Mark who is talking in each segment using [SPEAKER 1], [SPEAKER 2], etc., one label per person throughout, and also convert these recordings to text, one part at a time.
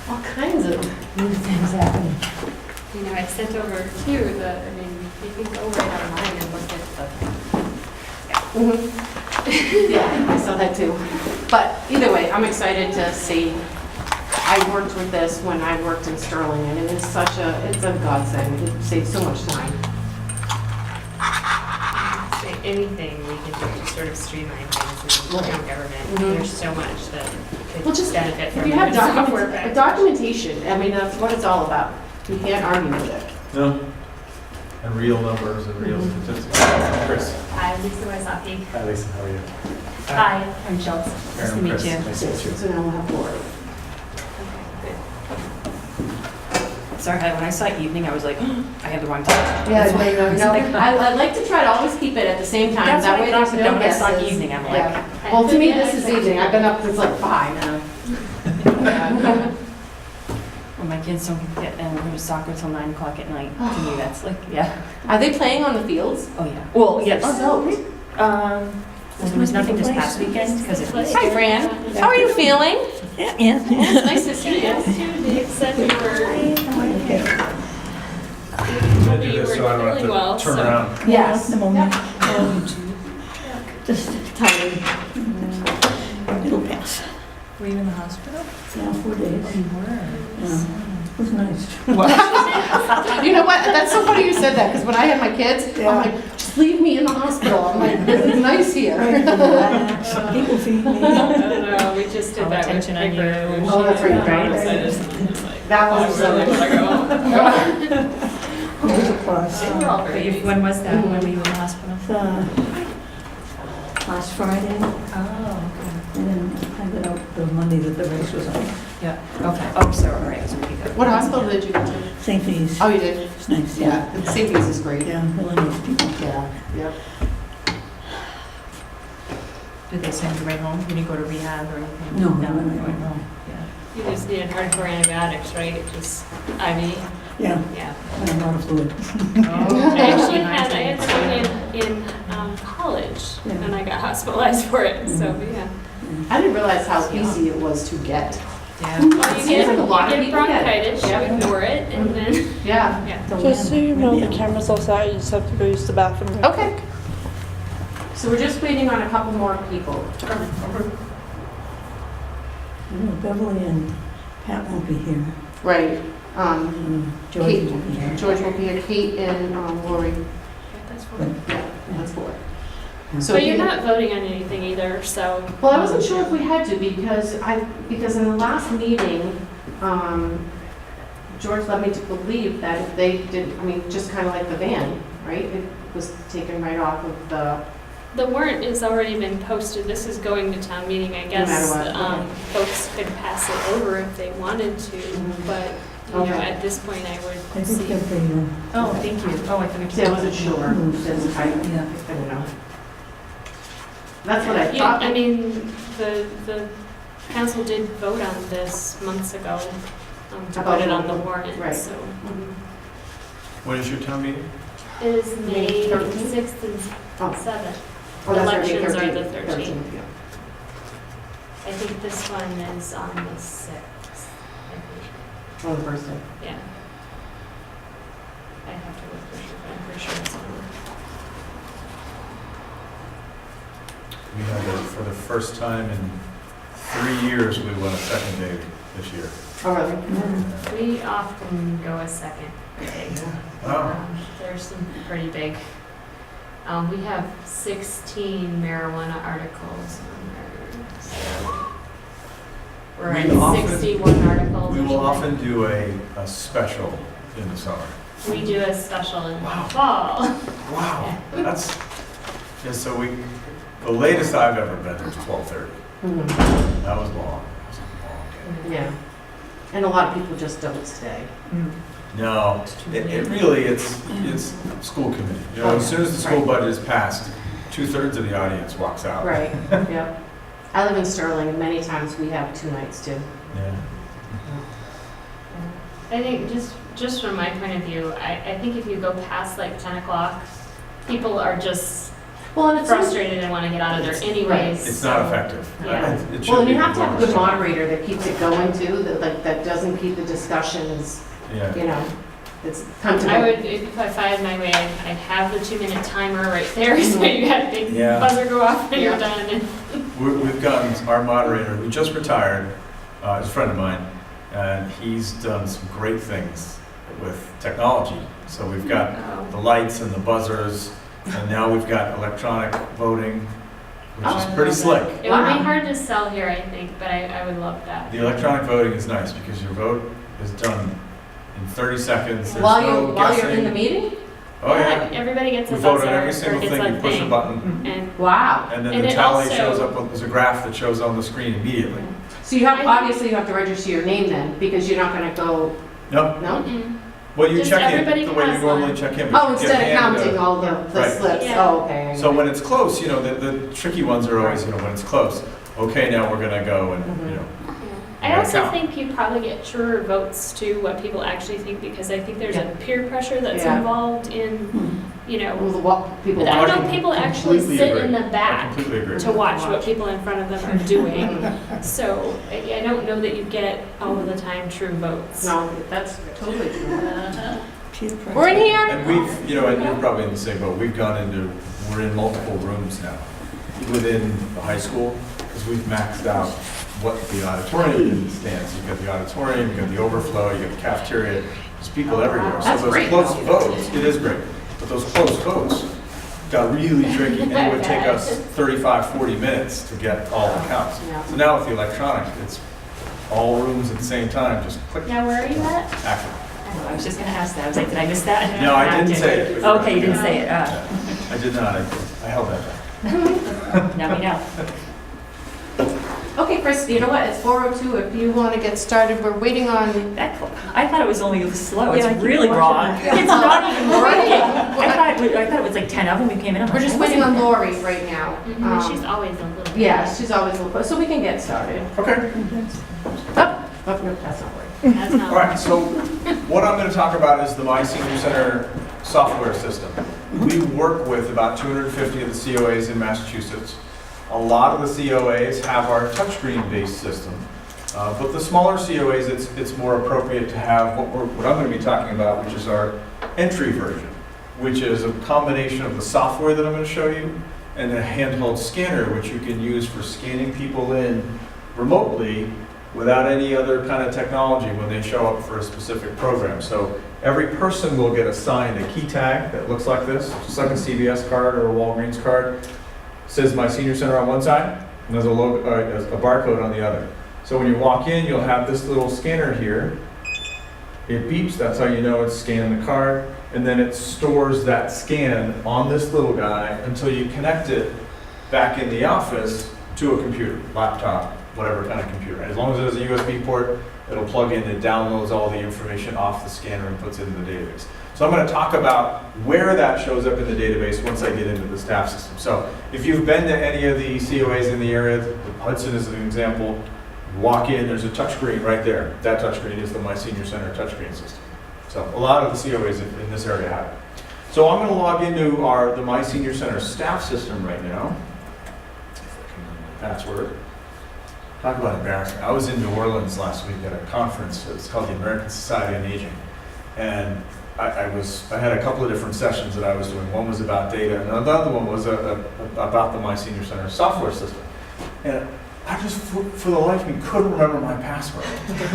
[SPEAKER 1] all kinds of new things happening.
[SPEAKER 2] You know, I sent over too, you can go right online and look at
[SPEAKER 1] Yeah, I saw that too. But either way, I'm excited to see. I worked with this when I worked in Sterling, and it is it's a godsend. It saves so much time.
[SPEAKER 2] anything we can do to sort of streamline things in town government.
[SPEAKER 1] Mhm.
[SPEAKER 2] There's so much that
[SPEAKER 1] Well,
[SPEAKER 2] could
[SPEAKER 1] just
[SPEAKER 2] benefit from
[SPEAKER 1] If you have
[SPEAKER 2] software.
[SPEAKER 1] documentation, I mean, that's what it's all about. You can't argue with it.
[SPEAKER 3] No. And real numbers and real statistics. Chris.
[SPEAKER 2] Hi, Lisa Wysocki.
[SPEAKER 3] Hi, Lisa. How are you?
[SPEAKER 2] Hi, I'm Schultz. Nice to
[SPEAKER 3] Aaron,
[SPEAKER 2] meet
[SPEAKER 3] Chris.
[SPEAKER 2] you.
[SPEAKER 3] Nice to meet you.
[SPEAKER 1] So now we'll have Lori.
[SPEAKER 4] Sorry, when I saw evening, I was like, I had the wrong time.
[SPEAKER 1] Yeah, no. I like to try to always keep it at the same time.
[SPEAKER 4] That's
[SPEAKER 1] That
[SPEAKER 4] what
[SPEAKER 1] way
[SPEAKER 4] I thought,
[SPEAKER 1] there's
[SPEAKER 4] but
[SPEAKER 1] no
[SPEAKER 4] then when I saw
[SPEAKER 1] guesses.
[SPEAKER 4] evening, I'm like,
[SPEAKER 1] Yeah. Well, to me, this is evening. I've been up since like 5 now.
[SPEAKER 4] when my kids don't get and go to soccer till 9 o'clock at night, to me, that's like, yeah.
[SPEAKER 1] Are they playing on the fields?
[SPEAKER 4] Oh, yeah. Well, yes.
[SPEAKER 1] Oh, no.
[SPEAKER 4] Well, there was nothing this past weekend because it was.
[SPEAKER 1] Hi, Fran. How are you feeling?
[SPEAKER 5] Yeah.
[SPEAKER 1] It's nice to see you.
[SPEAKER 2] Yes, too. Dave said you were
[SPEAKER 3] I'm gonna do this so I don't
[SPEAKER 2] feeling well,
[SPEAKER 3] have to turn
[SPEAKER 2] so-
[SPEAKER 3] around.
[SPEAKER 1] Yes.
[SPEAKER 5] The moment. Just tired. It'll pass.
[SPEAKER 4] Were you in the hospital?
[SPEAKER 5] Yeah, 4 days.
[SPEAKER 4] You were.
[SPEAKER 5] Yeah. It was nice.
[SPEAKER 1] You know what? That's so funny you said that, because when I had my kids,
[SPEAKER 5] Yeah.
[SPEAKER 1] I'm like, just leave me in the hospital. I'm like, this is nice here.
[SPEAKER 5] People feed me.
[SPEAKER 2] I don't know, we just did
[SPEAKER 4] All
[SPEAKER 2] that with
[SPEAKER 4] attention on
[SPEAKER 2] Piper.
[SPEAKER 4] you.
[SPEAKER 2] when
[SPEAKER 1] Oh, that's
[SPEAKER 2] she
[SPEAKER 1] right,
[SPEAKER 2] was
[SPEAKER 1] right.
[SPEAKER 2] so I just was like,
[SPEAKER 1] That was
[SPEAKER 2] I
[SPEAKER 1] so
[SPEAKER 2] really wanna go.
[SPEAKER 5] It was a plus.
[SPEAKER 2] They were all
[SPEAKER 4] But
[SPEAKER 2] very
[SPEAKER 4] you-
[SPEAKER 2] nice.
[SPEAKER 4] when was that? When were you in the hospital?
[SPEAKER 5] Last Friday,
[SPEAKER 4] Oh,
[SPEAKER 5] and then I got out the Monday that the race was on.
[SPEAKER 4] okay. Yeah, okay. Oh, so, all right, it was a week ago.
[SPEAKER 1] What hospital did you go to?
[SPEAKER 5] St. Pete's.
[SPEAKER 1] Oh, you did?
[SPEAKER 5] It's nice,
[SPEAKER 1] Yeah, St. Pete's is great.
[SPEAKER 5] Yeah, really nice people.
[SPEAKER 1] Yeah, yep.
[SPEAKER 4] Did they send you right home? You didn't go to rehab or anything?
[SPEAKER 5] No,
[SPEAKER 4] No,
[SPEAKER 5] no, no.
[SPEAKER 4] you went home. Yeah.
[SPEAKER 2] You just needed hardcore antibiotics, right? Just IV?
[SPEAKER 5] Yeah,
[SPEAKER 2] Yeah.
[SPEAKER 5] and a lot of fluid.
[SPEAKER 2] I actually had someone in college
[SPEAKER 5] Yeah.
[SPEAKER 2] and I got hospitalized for it, so yeah.
[SPEAKER 1] I didn't realize how easy it was to get.
[SPEAKER 4] Yeah.
[SPEAKER 2] Well,
[SPEAKER 1] It
[SPEAKER 2] you
[SPEAKER 1] seems
[SPEAKER 2] get,
[SPEAKER 1] like a lot of
[SPEAKER 2] you get
[SPEAKER 1] people get it.
[SPEAKER 2] bronchitis, you
[SPEAKER 1] Yeah.
[SPEAKER 2] ignore it, and then,
[SPEAKER 1] Yeah.
[SPEAKER 2] yeah.
[SPEAKER 6] Just so you know, the camera's outside, you just have to go use the bathroom.
[SPEAKER 1] Okay. So we're just waiting on a couple more people.
[SPEAKER 5] Beverly and Pat won't be here.
[SPEAKER 1] Right.
[SPEAKER 5] George
[SPEAKER 1] Kate,
[SPEAKER 5] won't be here.
[SPEAKER 1] George will be here, Kate and Lori.
[SPEAKER 2] That's
[SPEAKER 5] But,
[SPEAKER 2] fine.
[SPEAKER 1] Yeah, that's four. So
[SPEAKER 2] But you're
[SPEAKER 1] he-
[SPEAKER 2] not voting on anything either, so.
[SPEAKER 1] Well, I wasn't sure if we had to because in the last meeting, George led me to believe that if they did, I mean, just kind of like the van, right? It was taken right off of the,
[SPEAKER 2] The warrant has already been posted, this is going to town meeting, I guess.
[SPEAKER 1] matter what, okay.
[SPEAKER 2] Folks could pass it over if they wanted to, but, you know,
[SPEAKER 1] Okay.
[SPEAKER 2] at this point, I
[SPEAKER 5] I
[SPEAKER 2] would
[SPEAKER 5] think
[SPEAKER 2] see.
[SPEAKER 5] that they,
[SPEAKER 4] Oh, thank you. Oh, I thought you
[SPEAKER 1] see, I wasn't sure. Since I
[SPEAKER 4] Yeah.
[SPEAKER 1] didn't know. That's what I
[SPEAKER 2] Yeah,
[SPEAKER 1] thought.
[SPEAKER 2] I mean, the council did vote on this months ago, to
[SPEAKER 1] About
[SPEAKER 2] put it on the
[SPEAKER 1] local,
[SPEAKER 2] warrant,
[SPEAKER 1] right.
[SPEAKER 2] so.
[SPEAKER 1] Mhm.
[SPEAKER 3] When is your town meeting?
[SPEAKER 2] It is
[SPEAKER 1] May
[SPEAKER 2] May
[SPEAKER 1] 13th?
[SPEAKER 2] 6th and
[SPEAKER 1] Oh.
[SPEAKER 2] 7th.
[SPEAKER 1] Oh, that's right, May
[SPEAKER 2] Elections are the
[SPEAKER 1] 13th,
[SPEAKER 2] 13th.
[SPEAKER 1] yeah.
[SPEAKER 2] I think this one is on the 6th, I think,
[SPEAKER 1] Oh, the first day.
[SPEAKER 2] yeah. I have to look for sure, but I'm pretty sure it's on.
[SPEAKER 3] We had, for the first time in 3 years, we won a second day this year.
[SPEAKER 1] Oh, really?
[SPEAKER 2] We often go a second day.
[SPEAKER 3] Wow.
[SPEAKER 2] There's some pretty big, we have 16 marijuana articles on there. So we're
[SPEAKER 3] We
[SPEAKER 2] at
[SPEAKER 3] often-
[SPEAKER 2] 61 articles.
[SPEAKER 3] We
[SPEAKER 2] or
[SPEAKER 3] will
[SPEAKER 2] something.
[SPEAKER 3] often do a special in the summer.
[SPEAKER 2] We do a special in
[SPEAKER 3] Wow.
[SPEAKER 2] the fall.
[SPEAKER 3] Wow, that's, yeah, so the latest I've ever been was 12:30.
[SPEAKER 1] Mhm.
[SPEAKER 3] That was long. That was a long day.
[SPEAKER 1] Yeah. And a lot of people just don't stay.
[SPEAKER 3] No, it really, it's school committee. You know, as soon as the school
[SPEAKER 1] Right.
[SPEAKER 3] budget is passed, 2/3 of the audience walks out.
[SPEAKER 1] Right, yeah. I live in Sterling, and many times we have 2 nights too.
[SPEAKER 3] Yeah.
[SPEAKER 2] I think just from my point of view, I think if you go past like 10 o'clock, people are just
[SPEAKER 1] Well, and it's
[SPEAKER 2] frustrated and want to get out of there anyways.
[SPEAKER 3] It's not effective.
[SPEAKER 2] Yeah.
[SPEAKER 3] It should
[SPEAKER 1] Well, and you
[SPEAKER 3] be
[SPEAKER 1] have to have a good
[SPEAKER 3] more-
[SPEAKER 1] moderator that keeps it going too, that doesn't keep the discussions,
[SPEAKER 3] Yeah.
[SPEAKER 1] you know, it's come to.
[SPEAKER 2] I would, if I had my way, I'd have the 2-minute timer right there, so you got a big
[SPEAKER 3] Yeah.
[SPEAKER 2] buzzer go off and you're
[SPEAKER 1] Yeah.
[SPEAKER 2] done. And
[SPEAKER 3] We've gotten our moderator, who just retired, is a friend of mine, and he's done some great things with technology. So we've got the lights and the buzzers, and now we've got electronic voting, which is pretty slick.
[SPEAKER 2] It would
[SPEAKER 1] Wow.
[SPEAKER 2] be hard to sell here, I think, but I would love that.
[SPEAKER 3] The electronic voting is nice because your vote is done in 30 seconds. There's
[SPEAKER 1] While
[SPEAKER 3] no
[SPEAKER 1] you're in the
[SPEAKER 3] guessing.
[SPEAKER 1] meeting?
[SPEAKER 3] Oh, yeah.
[SPEAKER 2] Everybody gets a
[SPEAKER 3] We
[SPEAKER 2] buzzer.
[SPEAKER 3] vote on every
[SPEAKER 2] or
[SPEAKER 3] single
[SPEAKER 2] gets
[SPEAKER 3] thing, you push a
[SPEAKER 2] thing.
[SPEAKER 3] button,
[SPEAKER 2] And
[SPEAKER 1] Wow.
[SPEAKER 3] and then
[SPEAKER 2] And
[SPEAKER 3] the
[SPEAKER 2] it
[SPEAKER 3] tally
[SPEAKER 2] also-
[SPEAKER 3] shows up, there's a graph that shows on the screen immediately.
[SPEAKER 1] So you have, obviously you have to register your name then, because you're not gonna go,
[SPEAKER 3] No,
[SPEAKER 1] no?
[SPEAKER 2] Mm-mm.
[SPEAKER 3] well, you
[SPEAKER 2] Just
[SPEAKER 3] check
[SPEAKER 2] everybody
[SPEAKER 3] in the way you
[SPEAKER 2] has
[SPEAKER 3] normally
[SPEAKER 2] one.
[SPEAKER 3] check in. but
[SPEAKER 1] Oh,
[SPEAKER 3] you get
[SPEAKER 1] instead of
[SPEAKER 3] handed a-
[SPEAKER 1] counting all the
[SPEAKER 3] Right.
[SPEAKER 1] slips,
[SPEAKER 2] Yeah.
[SPEAKER 1] oh, okay.
[SPEAKER 3] So when it's close, you know, the tricky ones are always, you know, when it's close, okay, now we're gonna go and, you know,
[SPEAKER 2] I
[SPEAKER 3] Yeah,
[SPEAKER 2] also
[SPEAKER 3] count.
[SPEAKER 2] think you probably get truer votes to what people actually think, because I think there's a peer pressure that's
[SPEAKER 1] Yeah.
[SPEAKER 2] involved in, you know,
[SPEAKER 1] Well, what people
[SPEAKER 2] I
[SPEAKER 1] watch.
[SPEAKER 2] know people actually
[SPEAKER 3] completely
[SPEAKER 2] sit
[SPEAKER 3] agree.
[SPEAKER 2] in the
[SPEAKER 3] I
[SPEAKER 2] back
[SPEAKER 3] completely agree.
[SPEAKER 2] to watch what people in front of them are doing. So I don't know that you get all of the time true votes.
[SPEAKER 1] No, that's totally true.
[SPEAKER 6] Peer pressure.
[SPEAKER 1] We're in here?
[SPEAKER 3] And we've, you know, and you're probably in the same boat, we've gone into, we're in multiple rooms now within the high school, because we've maxed out what the auditorium stands. You've got the auditorium, you've got the overflow, you've got the cafeteria, there's people everywhere. So
[SPEAKER 1] That's
[SPEAKER 3] those
[SPEAKER 1] great.
[SPEAKER 3] close votes, it is great, but those close votes got really tricky, and it would take us 35, 40 minutes to get all the counts.
[SPEAKER 1] Yeah.
[SPEAKER 3] So now with the electronic, it's all rooms at the same time, just click,
[SPEAKER 2] Now, where are you at?
[SPEAKER 3] action.
[SPEAKER 4] I was just gonna ask that. I was like, did I miss that?
[SPEAKER 3] No, I didn't say it.
[SPEAKER 4] Okay, you didn't say it.
[SPEAKER 3] I did not, I held that back.
[SPEAKER 4] Now we know.
[SPEAKER 1] Okay, Chris, you know what, it's 4:02, if you want to get started, we're waiting on,
[SPEAKER 4] I thought it was only slow. It's
[SPEAKER 6] Yeah, I keep
[SPEAKER 4] really
[SPEAKER 6] watching
[SPEAKER 4] wrong.
[SPEAKER 6] it.
[SPEAKER 4] It's not even working. I thought it was like 10 of them. We came in. I'm
[SPEAKER 1] we're
[SPEAKER 4] like,
[SPEAKER 1] just
[SPEAKER 4] what
[SPEAKER 1] waiting
[SPEAKER 4] was
[SPEAKER 1] on
[SPEAKER 4] it?
[SPEAKER 1] Lori right now.
[SPEAKER 2] Mhm, She's always a little.
[SPEAKER 1] Yeah, she's always a little close, so we can get started.
[SPEAKER 3] Okay.
[SPEAKER 1] Oh, no, that's not working.
[SPEAKER 2] That's not.
[SPEAKER 3] All right, so what I'm going to talk about is the My Senior Center software system. We work with about 250 of the COAs in Massachusetts. A lot of the COAs have our touchscreen-based system, but the smaller COAs, it's more appropriate to have what I'm going to be talking about, which is our entry version, which is a combination of the software that I'm going to show you and a handheld scanner, which you can use for scanning people in remotely without any other kind of technology when they show up for a specific program. So every person will get assigned a key tag that looks like this, just like a CVS card or a Walgreens card. Says My Senior Center on one side, and there's a barcode on the other. So when you walk in, you'll have this little scanner here. It beeps, that's how you know it's scanning the card, and then it stores that scan on this little guy until you connect it back in the office to a computer, laptop, whatever kind of computer. As long as there's a USB port, it'll plug in, it downloads all the information off the scanner and puts it in the database. So I'm going to talk about where that shows up in the database once I get into the staff system. So if you've been to any of the COAs in the area, Hudson is an example, you walk in, there's a touchscreen right there. That touchscreen is the My Senior Center touchscreen system. So a lot of the COAs in this area have it. So I'm going to log into the My Senior Center staff system right now. If I can remember the password. Talk about embarrassing. I was in New Orleans last week at a conference. It's called the American Society on Aging. And I had a couple of different sessions that I was doing. One was about data, and another one was about the My Senior Center software system. And I just, for the life of me, couldn't remember my password. What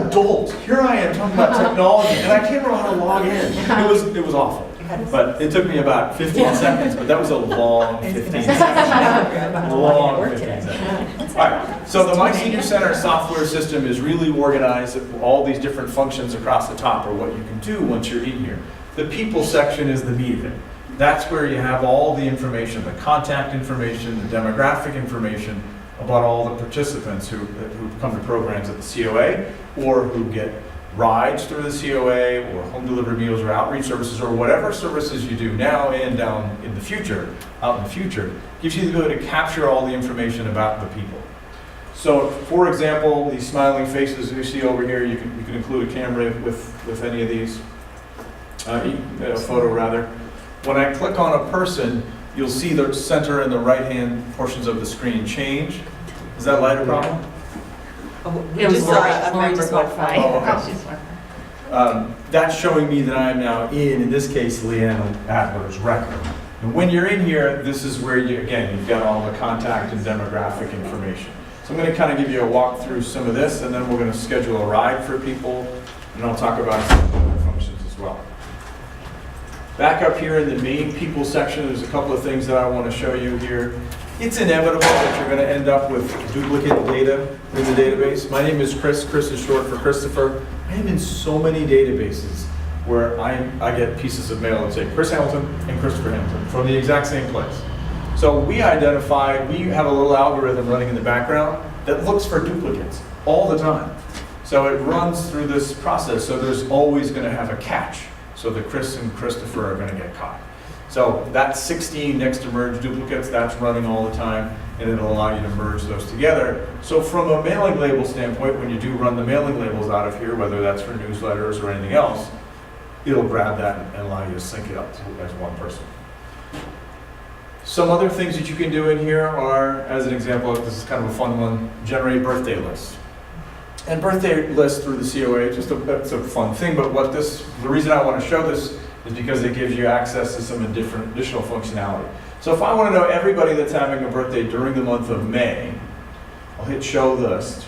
[SPEAKER 3] an adult. Here I am talking about technology, and I can't remember how to log in. It was awful. But it took me about 15 seconds, but that was a long 15 seconds. Long 15 seconds. All right, so the My Senior Center software system is really organized. All these different functions across the top are what you can do once you're in here. The people section is the meat of it. That's where you have all the information, the contact information, the demographic information about all the participants who come to programs at the COA or who get rides through the COA or home delivered meals or outreach services or whatever services you do now and down in the future, out in the future, gives you the ability to capture all the information about the people. So, for example, these smiling faces you see over here, you can include a camera with any of these, a photo rather. When I click on a person, you'll see the center and the right-hand portions of the screen change. Is that light a problem?
[SPEAKER 4] It was
[SPEAKER 6] Just
[SPEAKER 4] Lori,
[SPEAKER 6] a
[SPEAKER 4] Lori
[SPEAKER 6] member
[SPEAKER 4] just
[SPEAKER 6] going
[SPEAKER 4] walked by.
[SPEAKER 3] Oh, okay.
[SPEAKER 4] She's walked by.
[SPEAKER 3] That's showing me that I am now in this case, Leanne Adler's record. And when you're in here, this is where you, again, you've got all the contact and demographic information. So I'm going to kind of give you a walk through some of this, and then we're going to schedule a ride for people, and I'll talk about some other functions as well. Back up here in the main people section, there's a couple of things that I want to show you here. It's inevitable that you're going to end up with duplicate data in the database. My name is Chris. Chris is short for Christopher. I am in so many databases where I get pieces of mail that say Chris Hamilton and Christopher Hamilton from the exact same place. So we have a little algorithm running in the background that looks for duplicates all the time. So it runs through this process, so there's always going to have a catch. So that Chris and Christopher are going to get caught. So that 16 next to merge duplicates, that's running all the time, and it'll allow you to merge those together. So from a mailing label standpoint, when you do run the mailing labels out of here, whether that's for newsletters or anything else, it'll grab that and allow you to sync it up as one person. Some other things that you can do in here are, as an example, this is kind of a fun one, generate birthday lists. And birthday lists through the COA, it's a fun thing, but the reason I want to show this is because it gives you access to some additional functionality. So if I want to know everybody that's having a birthday during the month of May, I'll hit show list.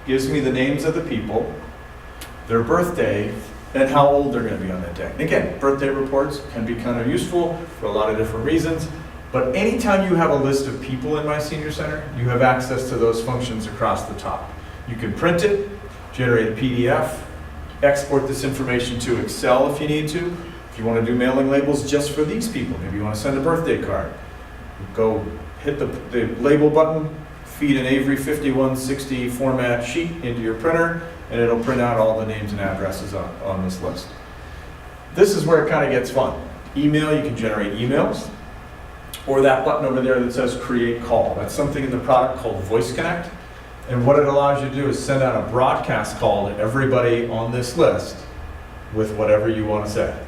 [SPEAKER 3] Gives me the names of the people, their birthday, and how old they're going to be on that day. And again, birthday reports can be kind of useful for a lot of different reasons, but anytime you have a list of people in My Senior Center, you have access to those functions across the top. You can print it, generate a PDF, export this information to Excel if you need to. If you want to do mailing labels just for these people, maybe you want to send a birthday card, go hit the label button, feed an Avery 5160 format sheet into your printer, and it'll print out all the names and addresses on this list. This is where it kind of gets fun. Email, you can generate emails, or that button over there that says create call. That's something in the product called Voice Connect. And what it allows you to do is send out a broadcast call to everybody on this list with whatever you want to say.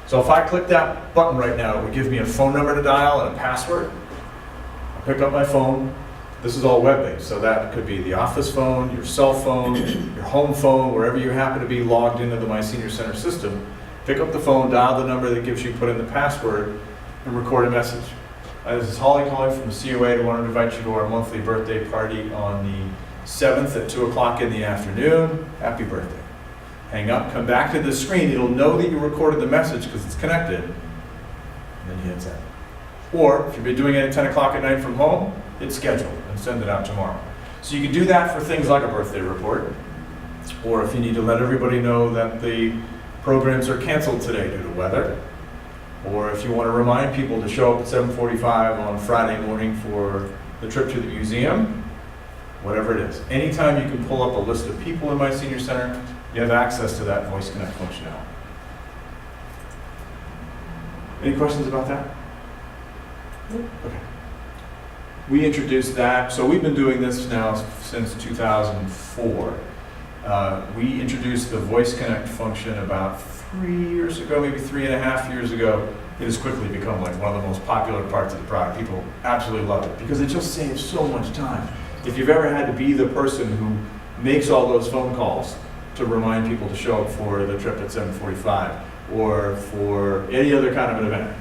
[SPEAKER 3] So if I click that button right now, it would give me a phone number to dial and a password. I pick up my phone. This is all web-based, so that could be the office phone, your cell phone, your home phone, wherever you happen to be logged into the My Senior Center system. Pick up the phone, dial the number that gives you, put in the password, and record a message. This is Holly calling from the COA to want to invite you to our monthly birthday party on the 7th at 2 o'clock in the afternoon. Happy birthday. Hang up, come back to the screen. It'll know that you recorded the message because it's connected. And then you hit send. Or if you're doing it at 10 o'clock at night from home, hit schedule and send it out tomorrow. So you can do that for things like a birthday report. Or if you need to let everybody know that the programs are canceled today due to weather. Or if you want to remind people to show up at 7:45 on Friday morning for the trip to the museum, whatever it is. Anytime you can pull up a list of people in My Senior Center, you have access to that Voice Connect functionality. Any questions about that? Okay. We introduced that, so we've been doing this now since 2004. We introduced the Voice Connect function about 3 years ago, maybe 3.5 years ago. It has quickly become like one of the most popular parts of the product. People absolutely love it because it just saves so much time. If you've ever had to be the person who makes all those phone calls to remind people to show up for the trip at 7:45 or for any other kind of an event,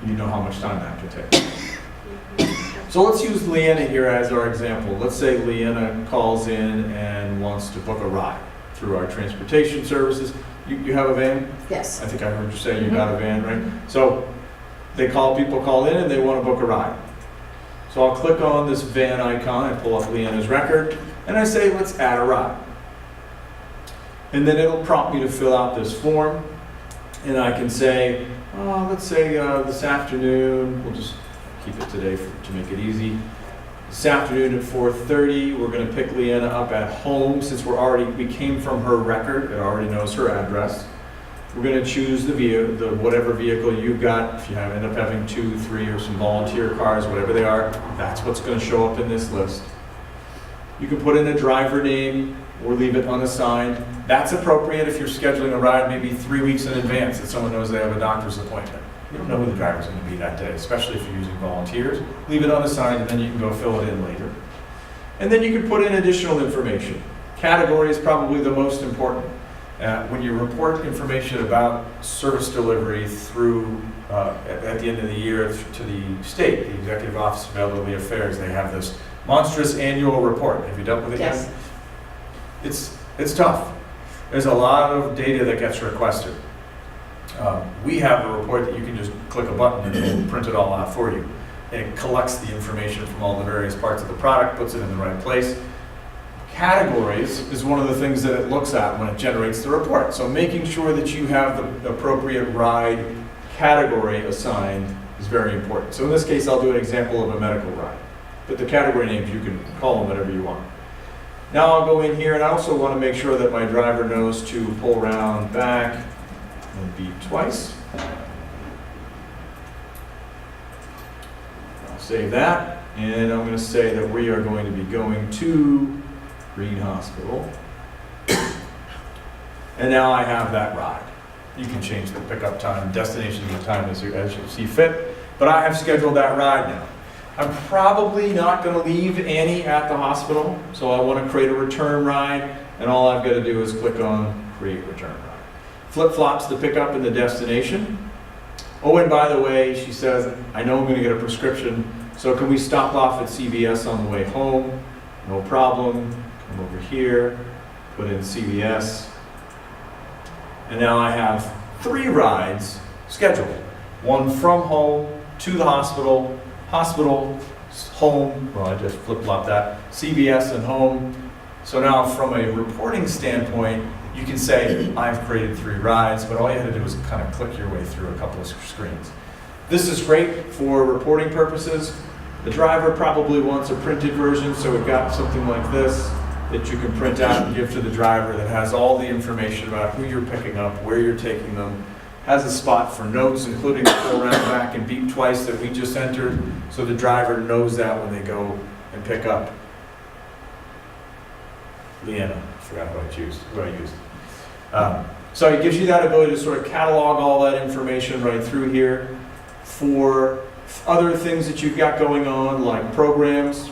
[SPEAKER 3] you know how much time that can take. So let's use Leanna here as our example. Let's say Leanna calls in and wants to book a ride through our transportation services. You have a van?
[SPEAKER 1] Yes.
[SPEAKER 3] I think I heard you say you got a van, right? So people call in and they want to book a ride. So I'll click on this van icon, I pull up Leanna's record, and I say, let's add a ride. And then it'll prompt me to fill out this form, and I can say, let's say this afternoon, we'll just keep it today to make it easy. This afternoon at 4:30, we're going to pick Leanna up at home. Since we came from her record, it already knows her address. We're going to choose whatever vehicle you've got. If you end up having 2, 3, or some volunteer cars, whatever they are, that's what's going to show up in this list. You can put in a driver name or leave it unassigned. That's appropriate if you're scheduling a ride maybe 3 weeks in advance that someone knows they have a doctor's appointment. You don't know who the driver's going to be that day, especially if you're using volunteers. Leave it unassigned, and then you can go fill it in later. And then you can put in additional information. Category is probably the most important. When you report information about service delivery through, at the end of the year to the state, the Executive Office of Elderly Affairs, they have this monstrous annual report. Have you dealt with it yet?
[SPEAKER 1] Yes.
[SPEAKER 3] It's tough. There's a lot of data that gets requested. We have a report that you can just click a button and it'll print it all out for you. And it collects the information from all the various parts of the product, puts it in the right place. Categories is one of the things that it looks at when it generates the report. So making sure that you have the appropriate ride category assigned is very important. So in this case, I'll do an example of a medical ride. But the category names, you can call them whatever you want. Now I'll go in here, and I also want to make sure that my driver knows to pull around back and beep twice. I'll save that, and I'm going to say that we are going to be going to Green Hospital. And now I have that ride. You can change the pickup time, destination, and the time as you see fit, but I have scheduled that ride now. I'm probably not going to leave Annie at the hospital, so I want to create a return ride, and all I've got to do is click on Create Return Ride. Flip-flops the pickup and the destination. Oh, and by the way, she says, I know I'm going to get a prescription, so can we stop off at CVS on the way home? No problem. Come over here, put in CVS, and now I have 3 rides scheduled. One from home to the hospital, hospital, home, well I just flip-flopped that, CVS and home. So now from a reporting standpoint, you can say, I've created 3 rides, but all you had to do was kind of click your way through a couple of screens. This is great for reporting purposes. The driver probably wants a printed version, so we've got something like this that you can print out and give to the driver that has all the information about who you're picking up, where you're taking them, has a spot for notes, including the pull around back and beep twice that we just entered, so the driver knows that when they go and pick up Leanna. I forgot who I used. So it gives you that ability to sort of catalog all that information right through here. For other things that you've got going on, like programs,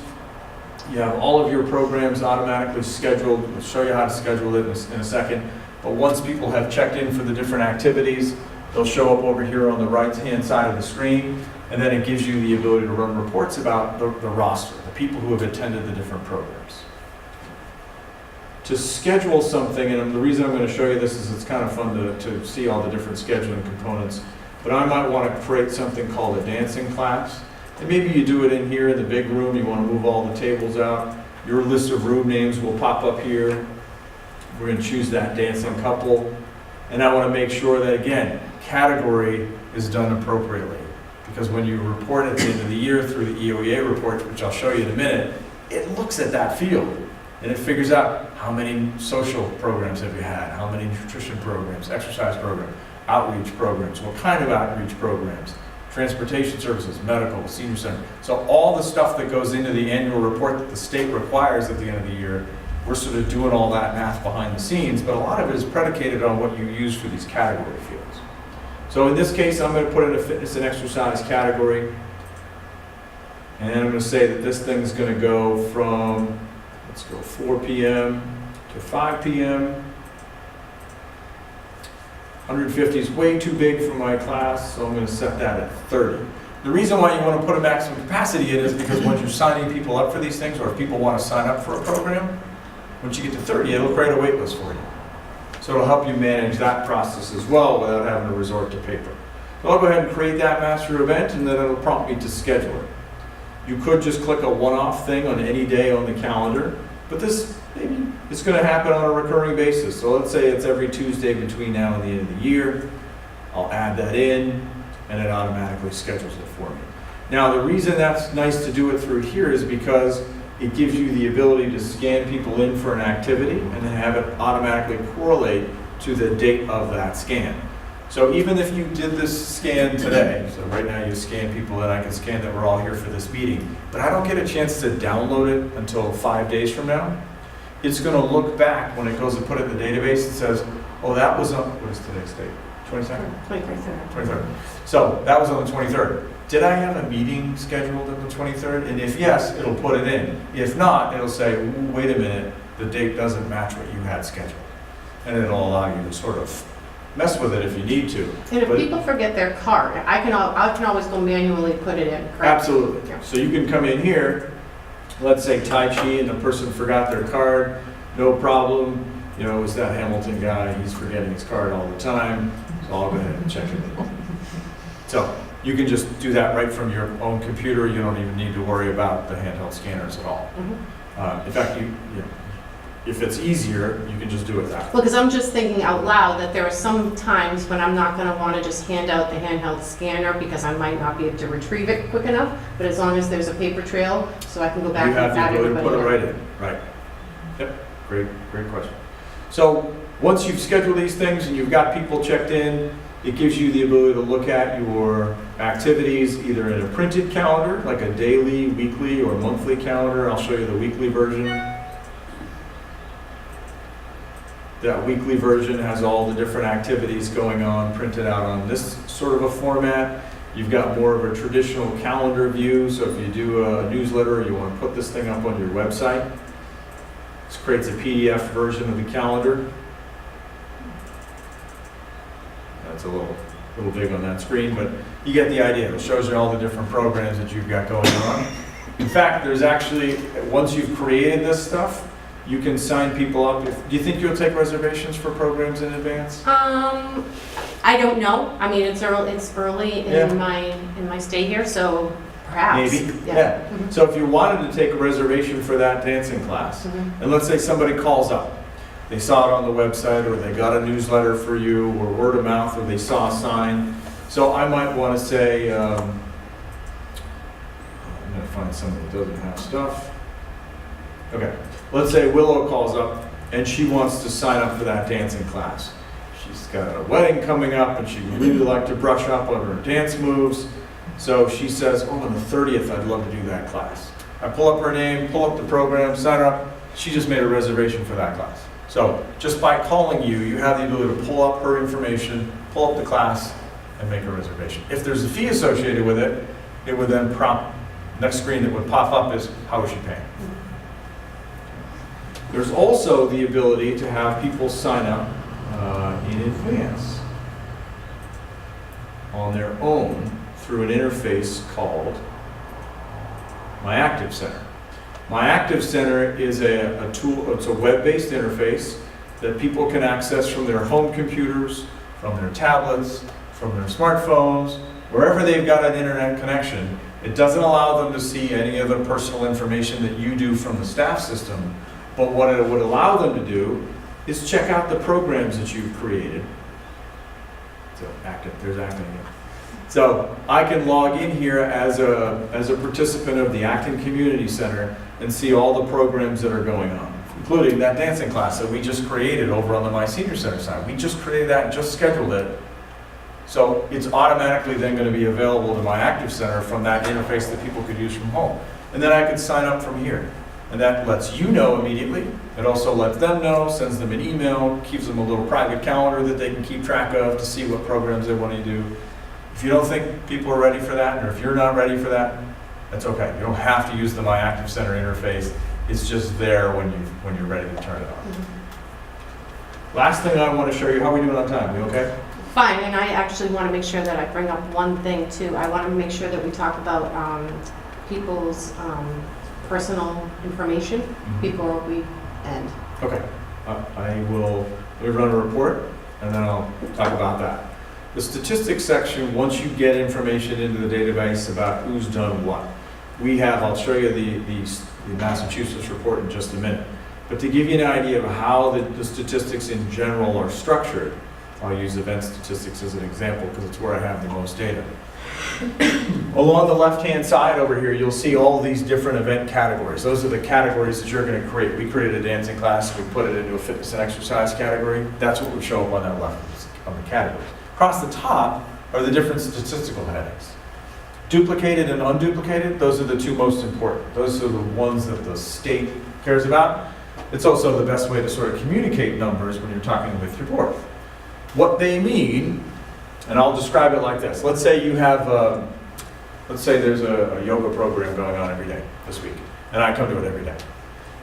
[SPEAKER 3] you have all of your programs automatically scheduled. We'll show you how to schedule it in a second. But once people have checked in for the different activities, they'll show up over here on the right-hand side of the screen, and then it gives you the ability to run reports about the roster, the people who have attended the different programs. To schedule something, and the reason I'm going to show you this is it's kind of fun to see all the different scheduling components, but I might want to create something called a dancing class. And maybe you do it in here in the big room, you want to move all the tables out. Your list of room names will pop up here. We're going to choose that dancing couple. And I want to make sure that, again, category is done appropriately. Because when you report at the end of the year through the EOEA report, which I'll show you in a minute, it looks at that field. And it figures out how many social programs have you had, how many nutrition programs, exercise programs, outreach programs, what kind of outreach programs, transportation services, medical, senior center. So all the stuff that goes into the annual report that the state requires at the end of the year, we're sort of doing all that math behind the scenes, but a lot of it is predicated on what you use for these category fields. So in this case, I'm going to put in a fitness and exercise category, and I'm going to say that this thing's going to go from, let's go 4 p.m. to 5 p.m. 150 is way too big for my class, so I'm going to set that at 30. The reason why you want to put a maximum capacity in is because once you're signing people up for these things, or if people want to sign up for a program, once you get to 30, it'll create a wait list for you. So it'll help you manage that process as well without having to resort to paper. So I'll go ahead and create that master event, and then it'll prompt me to schedule it. You could just click a one-off thing on any day on the calendar, but this maybe it's going to happen on a recurring basis. So let's say it's every Tuesday between now and the end of the year. I'll add that in, and it automatically schedules it for me. Now the reason that's nice to do it through here is because it gives you the ability to scan people in for an activity and then have it automatically correlate to the date of that scan. So even if you did this scan today, so right now you scan people in, I can scan that we're all here for this meeting, but I don't get a chance to download it until 5 days from now, it's going to look back when it goes to put it in the database and says, oh, that was on, what is today's date? 22nd?
[SPEAKER 1] 23rd.
[SPEAKER 3] 23rd. So that was on the 23rd. Did I have a meeting scheduled on the 23rd? And if yes, it'll put it in. If not, it'll say, "Ooh, wait a minute, the date doesn't match what you had scheduled." And it'll allow you to sort of mess with it if you need to.
[SPEAKER 1] And if
[SPEAKER 3] But-
[SPEAKER 1] people forget their card, I can always go manually put it in, correct?
[SPEAKER 3] Absolutely.
[SPEAKER 1] Yeah.
[SPEAKER 3] So you can come in here, let's say Tai Chi, and the person forgot their card, no problem. You know, it's that Hamilton guy, he's forgetting his card all the time, so I'll go ahead and check it. So you can just do that right from your own computer. You don't even need to worry about the handheld scanners at all.
[SPEAKER 1] Mhm.
[SPEAKER 3] In fact, if it's easier, you can just do it that way.
[SPEAKER 1] Well, because I'm just thinking out loud that there are some times when I'm not going to want to just hand out the handheld scanner because I might not be able to retrieve it quick enough, but as long as there's a paper trail, so I can go back
[SPEAKER 3] You
[SPEAKER 1] and
[SPEAKER 3] have the
[SPEAKER 1] add
[SPEAKER 3] ability to
[SPEAKER 1] everybody
[SPEAKER 3] put it
[SPEAKER 1] in.
[SPEAKER 3] right in, right. Yep, great question. So, once you've scheduled these things and you've got people checked in, it gives you the ability to look at your activities either in a printed calendar, like a daily, weekly, or monthly calendar. I'll show you the weekly version. That weekly version has all the different activities going on, printed out on this sort of a format. You've got more of a traditional calendar view, so if you do a newsletter, you want to put this thing up on your website. This creates a PDF version of the calendar. That's a little big on that screen, but you get the idea. It shows you all the different programs that you've got going on. In fact, there's actually, once you've created this stuff, you can sign people up. Do you think you'll take reservations for programs in advance?
[SPEAKER 1] I don't know. I mean, it's early
[SPEAKER 3] Yeah.
[SPEAKER 1] in my stay here, so perhaps.
[SPEAKER 3] Maybe,
[SPEAKER 1] Yeah.
[SPEAKER 3] yeah.
[SPEAKER 1] Mhm.
[SPEAKER 3] So if you wanted to take a reservation for that dancing class,
[SPEAKER 1] Mhm.
[SPEAKER 3] and let's say somebody calls up, they saw it on the website, or they got a newsletter for you, or word of mouth, or they saw a sign. So I might want to say, I'm going to find somebody that doesn't have stuff. Okay, let's say Willow calls up and she wants to sign up for that dancing class. She's got a wedding coming up and she'd really like to brush up on her dance moves. So she says, "Oh, on the 30th, I'd love to do that class." I pull up her name, pull up the program, sign her up. She just made a reservation for that class. So just by calling you, you have the ability to pull up her information, pull up the class, and make a reservation. If there's a fee associated with it, it would then prompt, next screen that would pop up is, how is she paying? There's also the ability to have people sign up in advance on their own through an interface called My Active Center. My Active Center is a tool, it's a web-based interface that people can access from their home computers, from their tablets, from their smartphones, wherever they've got an internet connection. It doesn't allow them to see any of the personal information that you do from the staff system, but what it would allow them to do is check out the programs that you've created. So there's Acton again. So I can log in here as a participant of the Acton Community Center and see all the programs that are going on, including that dancing class that we just created over on the My Senior Center side. We just created that and just scheduled it. So it's automatically then going to be available to My Active Center from that interface that people could use from home. And then I could sign up from here. And that lets you know immediately. It also lets them know, sends them an email, keeps them a little private calendar that they can keep track of to see what programs they want to do. If you don't think people are ready for that, or if you're not ready for that, that's okay. You don't have to use the My Active Center interface. It's just there when you're ready to turn it on. Last thing I want to show you, how are we doing on time? We okay?
[SPEAKER 1] Fine, and I actually want to make sure that I bring up one thing too. I want to make sure that we talk about people's personal information before we end.
[SPEAKER 3] Okay. Let me run a report, and then I'll talk about that. The statistics section, once you get information into the database about who's done what, I'll show you the Massachusetts report in just a minute. But to give you an idea of how the statistics in general are structured, I'll use event statistics as an example because it's where I have the most data. Along the left-hand side over here, you'll see all these different event categories. Those are the categories that you're going to create. We created a dancing class, we put it into a fitness and exercise category. That's what would show up on that left of the categories. Across the top are the different statistical headings. Duplicated and unduplicated, those are the two most important. Those are the ones that the state cares about. It's also the best way to sort of communicate numbers when you're talking with your board. What they mean And I'll describe it like this. Let's say you have, let's say there's a yoga program going on every day this week, and I come to it every day.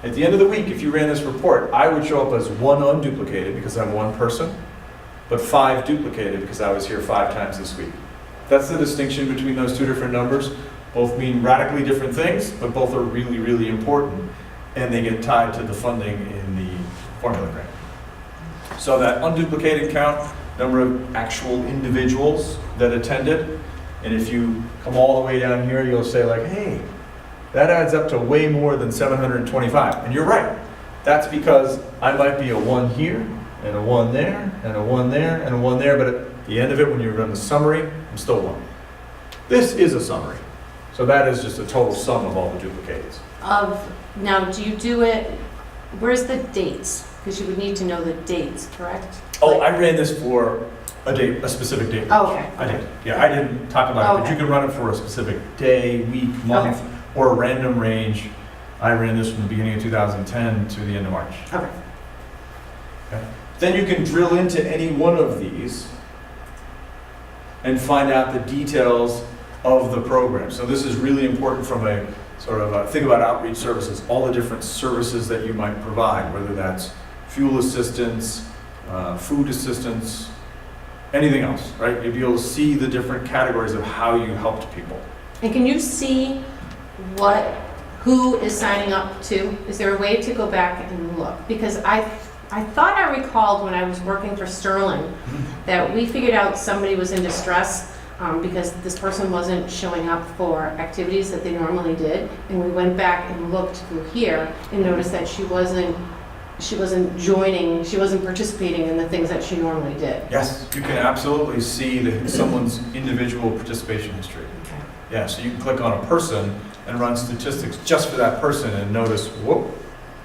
[SPEAKER 3] At the end of the week, if you ran this report, I would show up as 1 unduplicated because I'm 1 person, but 5 duplicated because I was here 5 times this week. That's the distinction between those 2 different numbers. Both mean radically different things, but both are really, really important, and they get tied to the funding in the formula grant. So that unduplicated count, number of actual individuals that attended, and if you come all the way down here, you'll say like, hey, that adds up to way more than 725. And you're right. That's because I might be a 1 here, and a 1 there, and a 1 there, and a 1 there, but at the end of it, when you run the summary, I'm still 1. This is a summary. So that is just a total sum of all the duplicates.
[SPEAKER 1] Now, do you do it, where's the dates? Because you would need to know the dates, correct?
[SPEAKER 3] Oh, I ran this for a specific date.
[SPEAKER 1] Oh, okay.
[SPEAKER 3] I did. Yeah, I didn't talk about it, but you can run it for a specific day, week, month, or a random range. I ran this from the beginning of 2010 to the end of March.
[SPEAKER 1] Okay.
[SPEAKER 3] Okay. Then you can drill into any one of these and find out the details of the program. So this is really important from a sort of think about outreach services, all the different services that you might provide, whether that's fuel assistance, food assistance, anything else, right? You'll be able to see the different categories of how you helped people.
[SPEAKER 1] And can you see who is signing up to? Is there a way to go back and look? Because I thought I recalled when I was working for Sterling that we figured out somebody was in distress because this person wasn't showing up for activities that they normally did, and we went back and looked through here and noticed that she wasn't participating in the things that she normally did.
[SPEAKER 3] Yes, you can absolutely see someone's individual participation history.
[SPEAKER 1] Okay.
[SPEAKER 3] Yeah, so you can click on a person and run statistics just for that person and notice, whoop,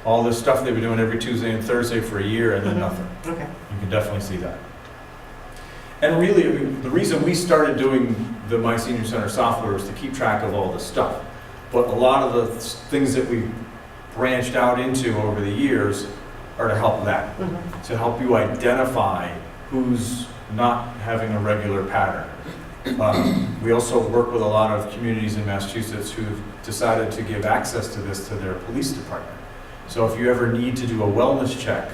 [SPEAKER 3] all this stuff they've been doing every Tuesday and Thursday for a year and then nothing.
[SPEAKER 1] Okay.
[SPEAKER 3] You can definitely see that. And really, the reason we started doing the My Senior Center software is to keep track of all this stuff. But a lot of the things that we branched out into over the years are to help that, to help you identify who's not having a regular pattern. We also work with a lot of communities in Massachusetts who've decided to give access to this to their police department. So if you ever need to do a wellness check,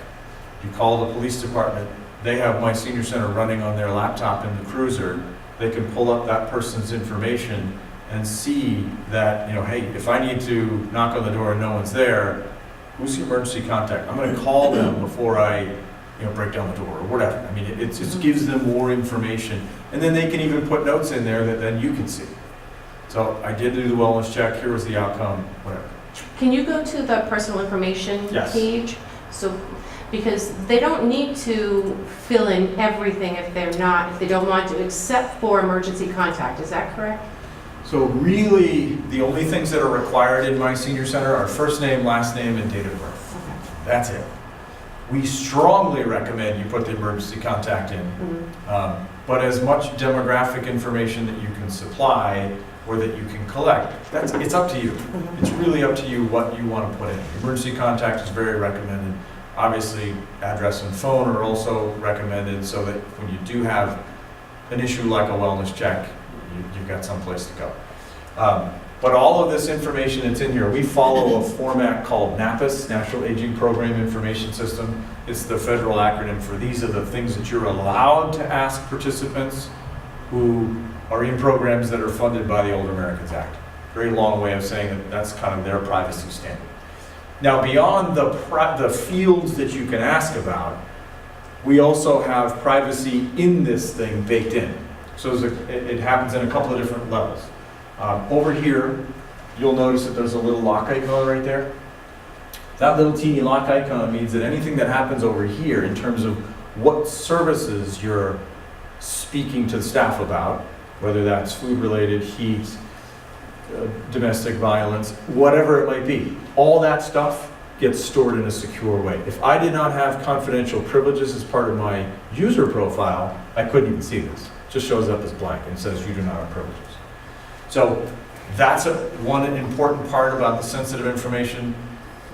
[SPEAKER 3] you call the police department. They have My Senior Center running on their laptop in the cruiser. They can pull up that person's information and see that, hey, if I need to knock on the door and no one's there, who's the emergency contact? I'm going to call them before I break down the door or whatever. I mean, it just gives them more information. And then they can even put notes in there that then you can see. So I did do the wellness check, here was the outcome, whatever.
[SPEAKER 1] Can you go to the personal information page? So, because they don't need to fill in everything if they don't want to, except for emergency contact, is that correct?
[SPEAKER 3] So really, the only things that are required in My Senior Center are first name, last name, and date of birth.
[SPEAKER 1] Okay.
[SPEAKER 3] That's it. We strongly recommend you put the emergency contact in, but as much demographic information that you can supply or that you can collect, it's up to you. It's really up to you what you want to put in. Emergency contact is very recommended. Obviously, address and phone are also recommended so that when you do have an issue like a wellness check, you've got some place to go. But all of this information that's in here, we follow a format called NAPIS, National Aging Program Information System. It's the federal acronym for these are the things that you're allowed to ask participants who are in programs that are funded by the Older Americans Act. Very long way of saying that that's kind of their privacy standard. Now, beyond the fields that you can ask about, we also have privacy in this thing baked in. So it happens in a couple of different levels. Over here, you'll notice that there's a little lock icon right there. That little teeny lock icon means that anything that happens over here in terms of what services you're speaking to the staff about, whether that's food-related, heat, domestic violence, whatever it might be, all that stuff gets stored in a secure way. If I did not have confidential privileges as part of my user profile, I couldn't even see this. It just shows up as blank and says you do not have privileges. So that's one important part about the sensitive information.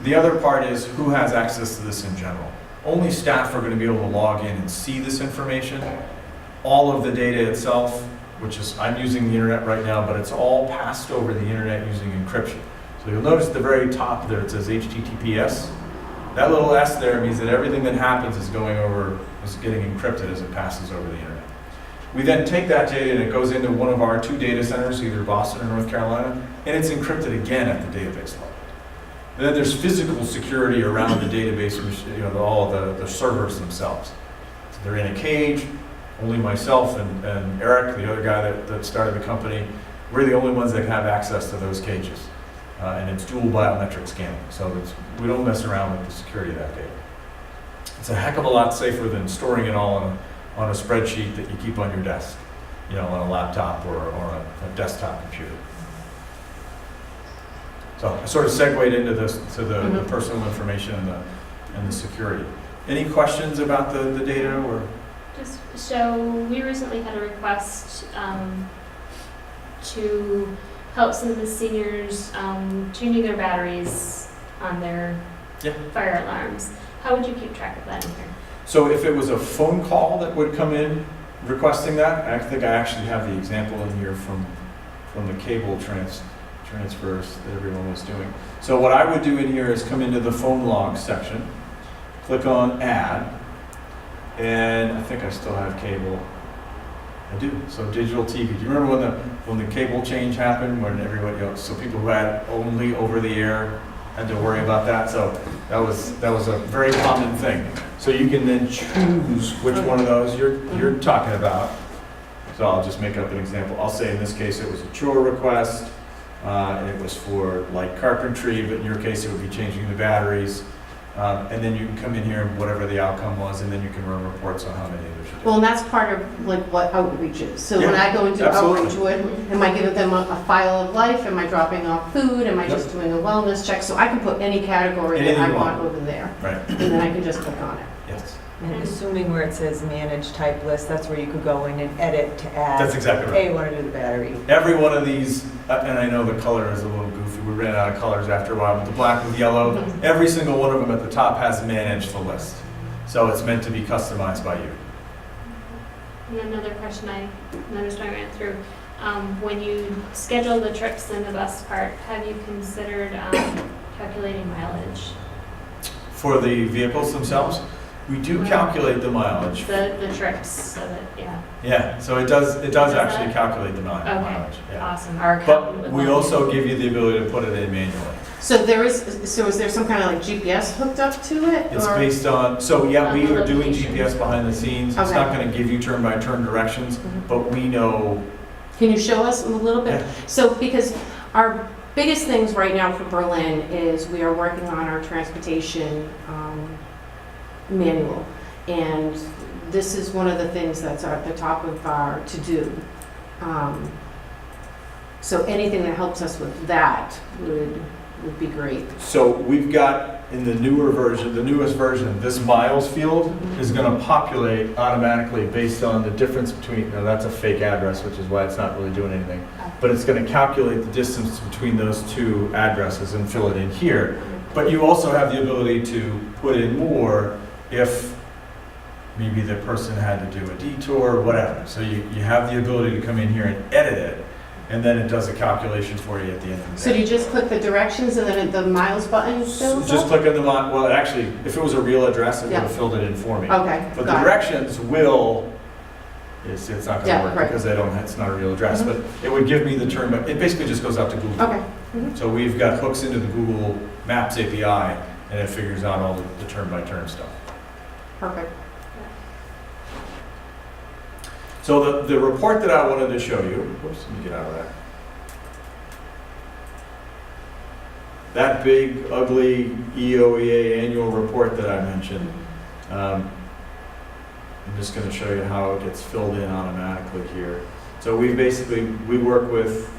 [SPEAKER 3] The other part is who has access to this in general. Only staff are going to be able to log in and see this information. all of the data itself, which is, I'm using the internet right now, but it's all passed over the internet using encryption. So you'll notice at the very top there, it says HTTPS. That little S there means that everything that happens is getting encrypted as it passes over the internet. We then take that data and it goes into one of our 2 data centers, either Boston or North Carolina, and it's encrypted again at the database level. And then there's physical security around the database, all the servers themselves. So they're in a cage. Only myself and Eric, the other guy that started the company, we're the only ones that have access to those cages. And it's dual biometric scanning, so we don't mess around with the security of that data. It's a heck of a lot safer than storing it all on a spreadsheet that you keep on your desk, on a laptop or a desktop computer. So I sort of segued into this, to the personal information and the security. Any questions about the data or?
[SPEAKER 2] So we recently had a request to help some of the seniors changing their batteries on their fire alarms. How would you keep track of that in here?
[SPEAKER 3] So if it was a phone call that would come in requesting that, I think I actually have the example in here from the cable transfers that everyone was doing. So what I would do in here is come into the phone log section, click on add, and I think I still have cable. I do. So digital TV. Do you remember when the cable change happened, when everybody else, so people who had only over the air had to worry about that? So that was a very common thing. So you can then choose which one of those you're talking about. So I'll just make up an example. I'll say in this case it was a chore request, and it was for light carpentry, but in your case it would be changing the batteries. And then you can come in here and whatever the outcome was, and then you can run reports on how many there should be.
[SPEAKER 1] Well, and that's part of like what outreach is. So when
[SPEAKER 3] Yeah,
[SPEAKER 1] I go into
[SPEAKER 3] absolutely.
[SPEAKER 1] outreach, am I giving them a file of life? Am I dropping off food? Am I
[SPEAKER 3] Yep.
[SPEAKER 1] just doing a wellness check? So I can put any category that
[SPEAKER 3] Anything
[SPEAKER 1] I
[SPEAKER 3] you
[SPEAKER 1] want
[SPEAKER 3] want.
[SPEAKER 1] over there,
[SPEAKER 3] Right,
[SPEAKER 1] and then I can just click on it.
[SPEAKER 3] yes.
[SPEAKER 7] And assuming where it says manage type list, that's where you could go in and edit to add.
[SPEAKER 3] That's exactly right.
[SPEAKER 7] Hey, you want to do the battery.
[SPEAKER 3] Every one of these, and I know the color is a little goofy, we ran out of colors after a while, but the black with yellow, every single one of them at the top has managed the list. So it's meant to be customized by you.
[SPEAKER 2] And another question I noticed when I ran through, when you schedule the trips in the bus part, have you considered calculating mileage?
[SPEAKER 3] For the vehicles themselves, we do calculate the mileage.
[SPEAKER 2] The trips, so that,
[SPEAKER 3] Yeah, so it does
[SPEAKER 2] Does
[SPEAKER 3] actually
[SPEAKER 2] that?
[SPEAKER 3] calculate the
[SPEAKER 2] Okay.
[SPEAKER 3] mileage, yeah.
[SPEAKER 2] awesome. Our accountant
[SPEAKER 3] But
[SPEAKER 2] would
[SPEAKER 3] we
[SPEAKER 2] love
[SPEAKER 3] also give you the ability to put it in manually.
[SPEAKER 1] So is there some kind of like GPS hooked up to it?
[SPEAKER 3] It's
[SPEAKER 1] or-
[SPEAKER 3] based on, so yeah, we
[SPEAKER 2] On the
[SPEAKER 3] are doing
[SPEAKER 2] location.
[SPEAKER 3] GPS behind the scenes. It's
[SPEAKER 1] Okay.
[SPEAKER 3] not gonna give you turn-by-turn directions,
[SPEAKER 1] Mhm.
[SPEAKER 3] but we know.
[SPEAKER 1] Can you show us a little bit?
[SPEAKER 3] Yeah.
[SPEAKER 1] So, because our biggest things right now for Berlin is we are working on our transportation manual. And this is one of the things that's at the top of our to-do. So anything that helps us with that would be great.
[SPEAKER 3] So we've got in the newer version, the newest version, this miles field is gonna populate automatically based on the difference between, now that's a fake address, which is why it's not really doing anything. But it's gonna calculate the distance between those 2 addresses and fill it in here. But you also have the ability to put in more if maybe the person had to do a detour or whatever. So you have the ability to come in here and edit it, and then it does a calculation for you at the end of the day.
[SPEAKER 1] So do you just click the directions and then the miles button fills
[SPEAKER 3] Just
[SPEAKER 1] up?
[SPEAKER 3] click on the, well, actually, if it was a real address, it would have
[SPEAKER 1] Yeah.
[SPEAKER 3] filled it in for me.
[SPEAKER 1] Okay,
[SPEAKER 3] But the
[SPEAKER 1] got it.
[SPEAKER 3] directions will, it's not
[SPEAKER 1] Yeah,
[SPEAKER 3] gonna work
[SPEAKER 1] right.
[SPEAKER 3] because it's not a real address,
[SPEAKER 1] Mhm.
[SPEAKER 3] but it would give me the turn, but it basically just goes out to Google.
[SPEAKER 1] Okay. Mhm.
[SPEAKER 3] So we've got hooks into the Google Maps API, and it figures out all the turn-by-turn stuff.
[SPEAKER 1] Perfect.
[SPEAKER 3] So the report that I wanted to show you, whoops, let me get out of that. That big, ugly EOEA annual report that I mentioned, I'm just going to show you how it gets filled in automatically here. So we work with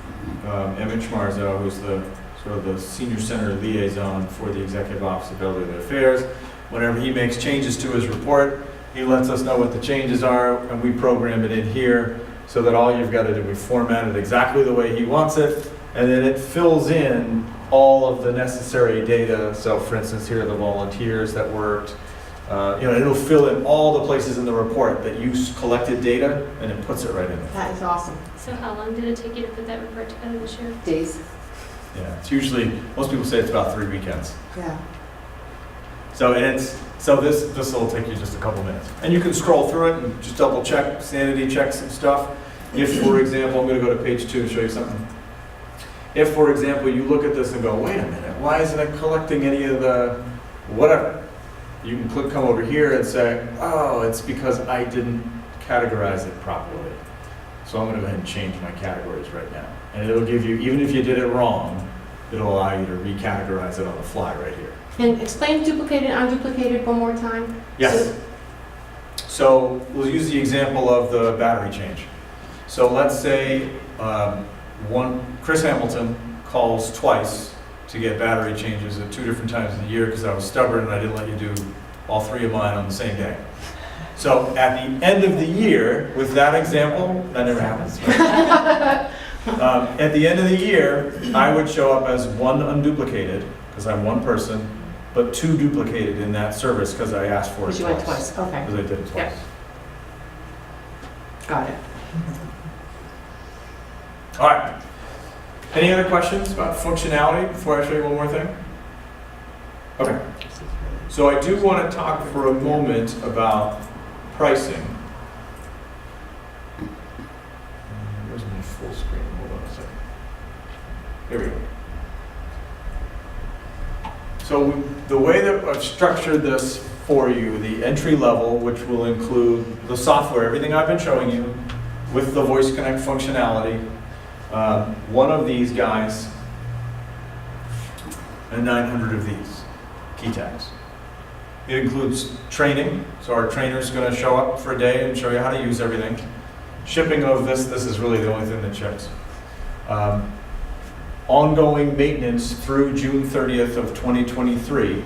[SPEAKER 3] Emmett Schmarzo, who's the sort of the senior center liaison for the Executive Office of Elderly Affairs. Whenever he makes changes to his report, he lets us know what the changes are, and we program it in here so that all you've got to do is format it exactly the way he wants it, and then it fills in all of the necessary data. So for instance, here are the volunteers that worked, It'll fill in all the places in the report that you collected data, and it puts it right in there.
[SPEAKER 1] That is awesome.
[SPEAKER 2] So how long did it take you to put that report together this year?
[SPEAKER 1] Days.
[SPEAKER 3] Yeah, it's usually, most people say it's about 3 weekends.
[SPEAKER 1] Yeah.
[SPEAKER 3] So this will take you just a couple minutes. And you can scroll through it and just double check, sanity check some stuff. If, for example, I'm going to go to page 2 to show you something. If, for example, you look at this and go, wait a minute, why isn't it collecting any of the whatever? You can come over here and say, oh, it's because I didn't categorize it properly. So I'm going to go ahead and change my categories right now. And it'll give you, even if you did it wrong, it'll allow you to recategorize it on the fly right here.
[SPEAKER 1] And explain duplicated, unduplicated one more time.
[SPEAKER 3] Yes. So we'll use the example of the battery change. So let's say Chris Hamilton calls twice to get battery changes at 2 different times in the year because I was stubborn and I didn't let you do all 3 of mine on the same day. So at the end of the year, with that example, that never happens. Right? At the end of the year, I would show up as 1 unduplicated because I'm 1 person, but 2 duplicated in that service because I asked for it
[SPEAKER 1] Because you went twice, okay.
[SPEAKER 3] Because I did it twice.
[SPEAKER 1] Got it.
[SPEAKER 3] All right. Any other questions about functionality before I show you one more thing? Okay. So I do want to talk for a moment about pricing. Where's my full screen? Hold on a second. Here we go. So the way that I've structured this for you, the entry level, which will include the software, everything I've been showing you, with the Voice Connect functionality, one of these guys, and 900 of these key tags. It includes training, so our trainer's going to show up for a day and show you how to use everything. Shipping of this is really the only thing that ships. Ongoing maintenance through June 30th of 2023.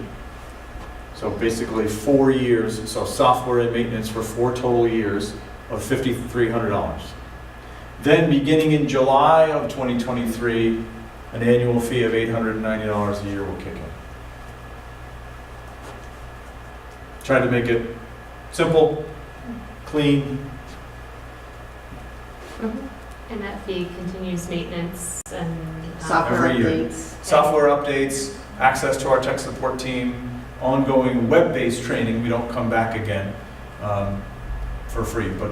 [SPEAKER 3] So basically 4 years, so software and maintenance for 4 total years of $5,300. Then beginning in July of 2023, an annual fee of $890 a year will kick in. Try to make it simple, clean.
[SPEAKER 2] And that fee continues maintenance and.
[SPEAKER 1] Software
[SPEAKER 3] Every year.
[SPEAKER 1] updates.
[SPEAKER 3] Software updates, access to our tech support team, ongoing web-based training. We don't come back again for free, but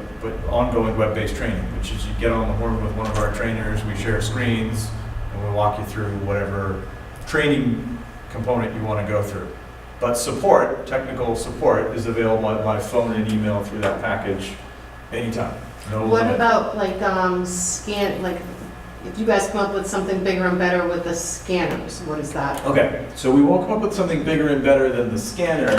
[SPEAKER 3] ongoing web-based training, which is you get on the horn with one of our trainers, we share screens, and we walk you through whatever training component you want to go through. But support, technical support, is available by phone and email through that package anytime. No
[SPEAKER 1] What
[SPEAKER 3] limit.
[SPEAKER 1] about like if you guys come up with something bigger and better with the scanners, what is that?
[SPEAKER 3] Okay, so we won't come up with something bigger and better than the scanner,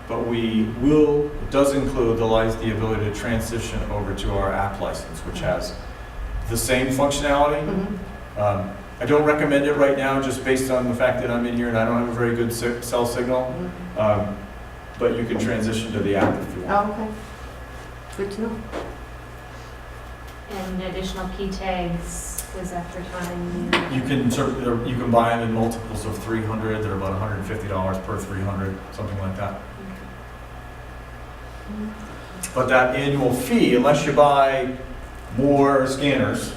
[SPEAKER 3] but it does include the ability to transition over to our app license, which has the same functionality.
[SPEAKER 1] Mhm.
[SPEAKER 3] I don't recommend it right now, just based on the fact that I'm in here and I don't have a very good cell signal, but you can transition to the app if you want.
[SPEAKER 1] Oh, okay. Good to know.
[SPEAKER 2] And additional key tags, is after time.
[SPEAKER 3] You can buy them in multiples of 300. They're about $150 per 300, something like that. But that annual fee, unless you buy more scanners,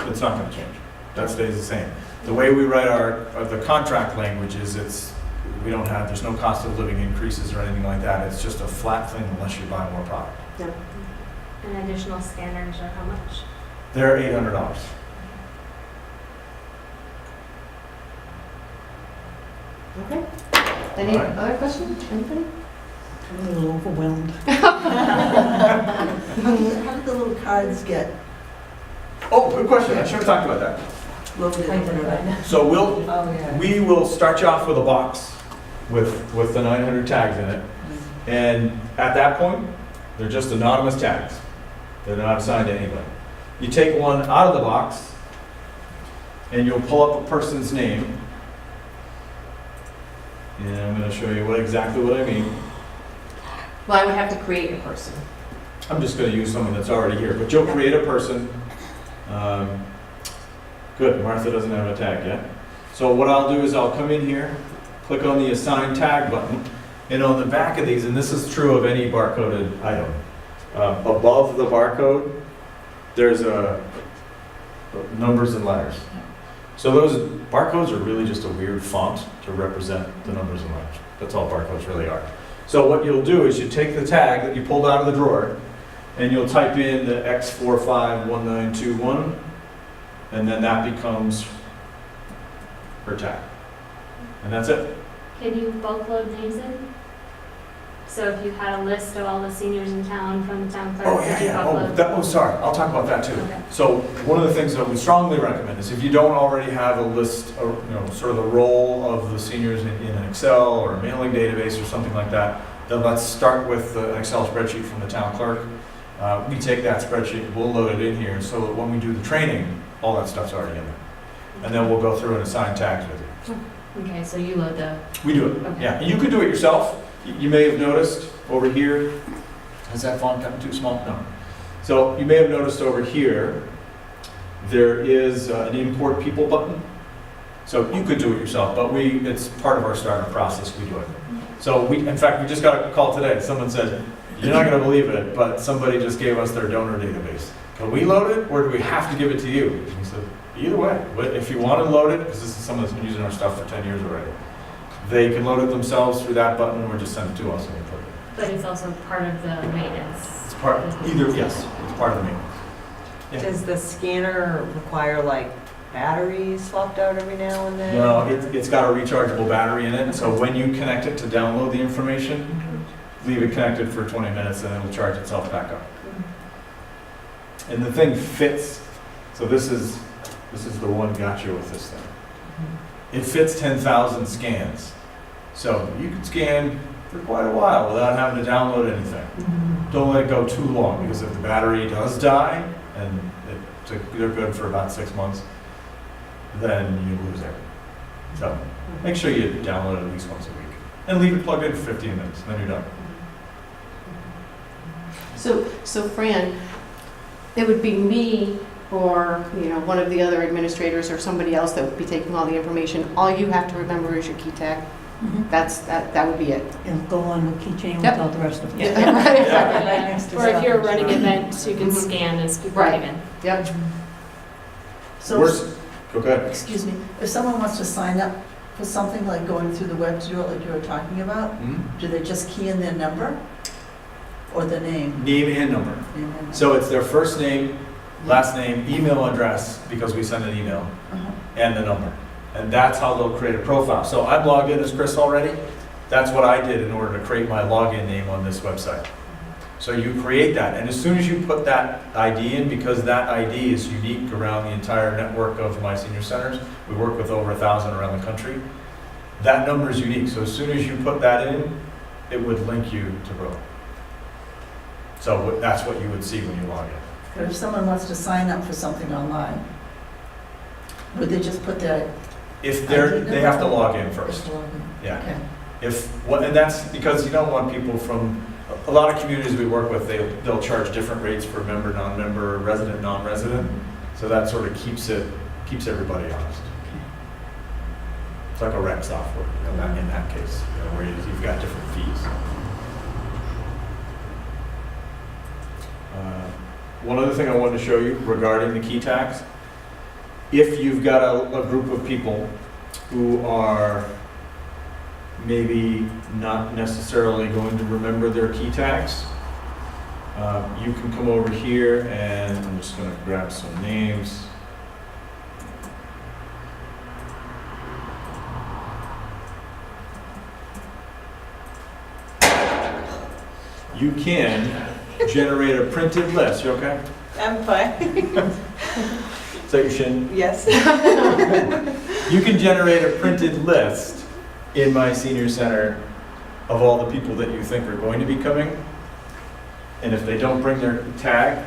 [SPEAKER 3] it's not going to change. That stays the same. The way we write the contract language is there's no cost of living increases or anything like that. It's just a flat thing unless you buy more product.
[SPEAKER 2] And additional scanners are how much?
[SPEAKER 3] They're $800.
[SPEAKER 1] Okay. Any
[SPEAKER 3] All right.
[SPEAKER 1] other questions? Anybody?
[SPEAKER 5] I'm a little overwhelmed.
[SPEAKER 8] How did the little cards get
[SPEAKER 3] Oh, good question. I should have talked about that.
[SPEAKER 8] loaded into the...
[SPEAKER 3] So
[SPEAKER 7] Oh, yeah.
[SPEAKER 3] we will start you off with a box with the 900 tags in it. And at that point, they're just anonymous tags. They're not assigned to anybody. You take one out of the box, and you'll pull up a person's name. And I'm going to show you exactly what I mean.
[SPEAKER 1] Well, I would have to create a person.
[SPEAKER 3] I'm just going to use someone that's already here, but you'll create a person. Good, Martha doesn't have a tag yet. So what I'll do is I'll come in here, click on the Assign Tag button, And on the back of these, and this is true of any barcoded item, above the barcode, there's numbers and letters. So those barcodes are really just a weird font to represent the numbers and letters. That's all barcodes really are. So what you'll do is you take the tag that you pulled out of the drawer, and you'll type in the X451921, and then that becomes her tag. And that's it.
[SPEAKER 2] Can you bulk load names in? So if you had a list of all the seniors in town from the town clerk, could you bulk load?
[SPEAKER 3] Sorry, I'll talk about that too.
[SPEAKER 2] Okay.
[SPEAKER 3] So one of the things that we strongly recommend is if you don't already have a list, or, sort of the role of the seniors in an Excel or a mailing database or something like that, then let's start with the Excel spreadsheet from the town clerk. We take that spreadsheet, we'll load it in here so that when we do the training, all that stuff's already in there. And then we'll go through and assign tags with you.
[SPEAKER 2] Okay, so you load the,
[SPEAKER 3] We do it,
[SPEAKER 2] Okay.
[SPEAKER 3] yeah. And you could do it yourself. You may have noticed over here, has that font gotten too small? No. So you may have noticed over here, there is an import people button. So you could do it yourself, but it's part of our startup process, we do it. So in fact, we just got a call today. Someone said, you're not gonna believe it, but somebody just gave us their donor database. Can we load it, or do we have to give it to you? And he said, either way. If you want to load it, because this is someone that's been using our stuff for 10 years already, they can load it themselves through that button, or just send it to us and we put it.
[SPEAKER 2] but it's also part of the maintenance.
[SPEAKER 3] It's part, yes, it's part of the maintenance. Yeah.
[SPEAKER 7] Does the scanner require like batteries swapped out every now and then?
[SPEAKER 3] No, it's got a rechargeable battery in it, so when you connect it to download the information, leave it connected for 20 minutes and it'll charge itself back up. And the thing fits, so this is the one gotcha with this thing. It fits 10,000 scans. So you can scan for quite a while without having to download anything. Don't let it go too long, because if the battery does die, and they're good for about 6 months, then you lose everything. So make sure you download it at least once a week. And leave it plugged in for 15 minutes, then you're done.
[SPEAKER 1] So Fran, it would be me or, one of the other administrators or somebody else that would be taking all the information. All you have to remember is your key tag.
[SPEAKER 5] Mhm.
[SPEAKER 1] That would be it.
[SPEAKER 5] And go on the keychain
[SPEAKER 1] Yep.
[SPEAKER 5] with all the rest of it.
[SPEAKER 1] Right,
[SPEAKER 5] Right
[SPEAKER 1] exactly.
[SPEAKER 5] next to
[SPEAKER 2] Or if you're
[SPEAKER 5] Sally's.
[SPEAKER 2] running events, you can scan as people
[SPEAKER 1] Right.
[SPEAKER 2] come in.
[SPEAKER 1] Yep.
[SPEAKER 8] So,
[SPEAKER 3] Go ahead.
[SPEAKER 8] excuse me, if someone wants to sign up for something like going through the web to do it like you were talking about, do they just key in their number or the name?
[SPEAKER 3] Name and number.
[SPEAKER 8] Name and number?
[SPEAKER 3] So it's their first name, last name, email address, because we send an email,
[SPEAKER 8] Uh-huh.
[SPEAKER 3] and the number. And that's how they'll create a profile. So I'm logged in as Chris already. That's what I did in order to create my login name on this website. So you create that, and as soon as you put that ID in, because that ID is unique around the entire network of My Senior Centers, we work with over 1,000 around the country, that number is unique. So as soon as you put that in, it would link you to Bro. So that's what you would see when you log in.
[SPEAKER 8] But if someone wants to sign up for something online, would they just put their?
[SPEAKER 3] If they have to log in first, yeah.
[SPEAKER 8] Okay.
[SPEAKER 3] And that's because you don't want people from, a lot of communities we work with, they'll charge different rates for member, non-member, resident, non-resident. So that sort of keeps everybody honest. It's like a rec software, in that case, where you've got different fees. One other thing I wanted to show you regarding the key tags, if you've got a group of people who are maybe not necessarily going to remember their key tags, you can come over here, and I'm just going to grab some names. You can generate a printed list. You okay?
[SPEAKER 7] I'm fine.
[SPEAKER 3] Is that your shin?
[SPEAKER 7] Yes.
[SPEAKER 3] You can generate a printed list in My Senior Center of all the people that you think are going to be coming. And if they don't bring their tag,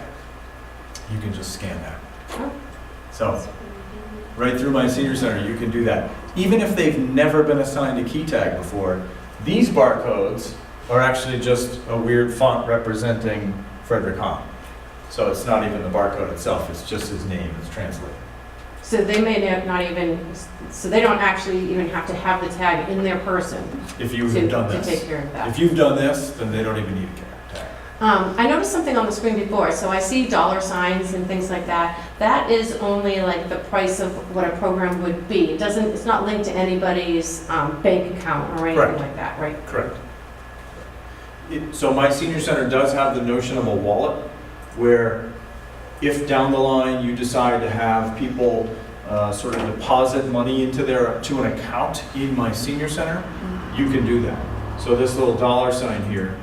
[SPEAKER 3] you can just scan that. So, right through My Senior Center, you can do that. Even if they've never been assigned a key tag before, these barcodes are actually just a weird font representing Frederick Hahn. So it's not even the barcode itself, it's just his name, it's translated.
[SPEAKER 1] So they may not even, so they don't actually even have to have the tag in their person
[SPEAKER 3] If you
[SPEAKER 1] to
[SPEAKER 3] have done
[SPEAKER 1] to take
[SPEAKER 3] this.
[SPEAKER 1] care of that.
[SPEAKER 3] If you've done this, then they don't even need a tag.
[SPEAKER 1] I noticed something on the screen before, so I see dollar signs and things like that. That is only like the price of what a program would be. It doesn't, it's not linked to anybody's bank account or anything
[SPEAKER 3] Correct.
[SPEAKER 1] like that, right?
[SPEAKER 3] Correct. So my senior center does have the notion of a wallet, where if down the line you decide to have people sort of deposit money to an account in my senior center, you can do that. So this little dollar sign here.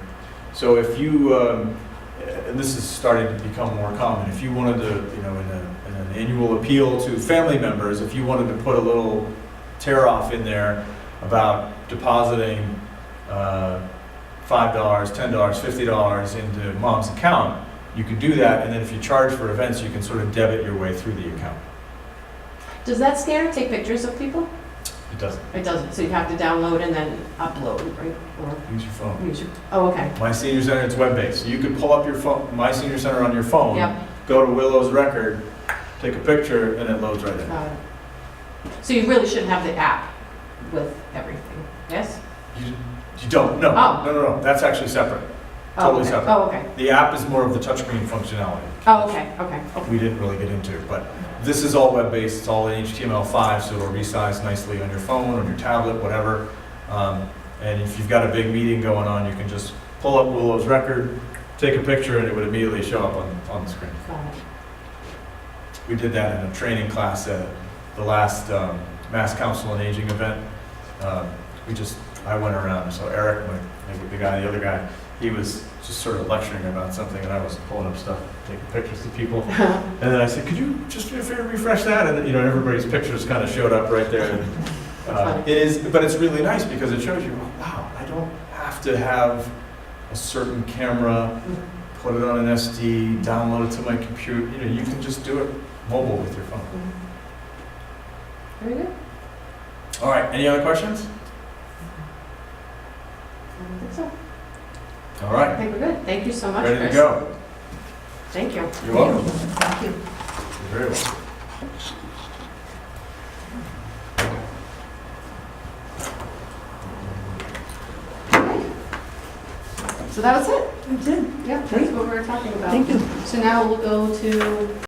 [SPEAKER 3] So if you, and this is starting to become more common, if you wanted to, in an annual appeal to family members, if you wanted to put a little tear off in there about depositing $5, $10, $50 into mom's account, you could do that, and then if you charge for events, you can sort of debit your way through the account.
[SPEAKER 1] Does that scanner take pictures of people?
[SPEAKER 3] It doesn't.
[SPEAKER 1] It doesn't, so you have to download and then upload, right? Or
[SPEAKER 3] Use your phone.
[SPEAKER 1] use your, oh, okay.
[SPEAKER 3] My senior center, it's web-based, so you could pull up your phone, My Senior Center on your phone,
[SPEAKER 1] Yep,
[SPEAKER 3] go to Willow's record, take a picture, and it loads right in.
[SPEAKER 1] got it. So you really should have the app with everything, yes?
[SPEAKER 3] You don't, no,
[SPEAKER 1] Oh.
[SPEAKER 3] no, that's actually separate.
[SPEAKER 1] Oh,
[SPEAKER 3] Totally
[SPEAKER 1] okay.
[SPEAKER 3] separate.
[SPEAKER 1] Oh, okay.
[SPEAKER 3] The app is more of the touchscreen functionality.
[SPEAKER 1] Oh, okay, okay.
[SPEAKER 3] We didn't really get into, but this is all web-based, it's all in HTML5, so it'll resize nicely on your phone, on your tablet, whatever. And if you've got a big meeting going on, you can just pull up Willow's record, take a picture, and it would immediately show up on the screen.
[SPEAKER 1] Got it.
[SPEAKER 3] We did that in a training class at the last Mass Council on Aging event. I went around, so Eric, the other guy, he was just sort of lecturing about something, and I was pulling up stuff, taking pictures of people. And then I said, could you just refresh that? And everybody's pictures kind of showed up right there. And,
[SPEAKER 1] funny.
[SPEAKER 3] it is, but it's really nice because it shows you, oh, wow, I don't have to have a certain camera, put it on an SD, download it to my computer. You can just do it mobile with your phone.
[SPEAKER 1] Very good.
[SPEAKER 3] All right, any other questions?
[SPEAKER 1] I don't think so.
[SPEAKER 3] All
[SPEAKER 1] I
[SPEAKER 3] right,
[SPEAKER 1] think we're good. Thank you so much,
[SPEAKER 3] ready to
[SPEAKER 1] Chris.
[SPEAKER 3] go.
[SPEAKER 1] Thank you.
[SPEAKER 3] You're welcome.
[SPEAKER 8] Thank you.
[SPEAKER 3] You're very welcome.
[SPEAKER 1] So that was it.
[SPEAKER 5] That's it.
[SPEAKER 1] Yeah, that's what we were talking about.
[SPEAKER 5] Thank you.
[SPEAKER 1] So now we'll go to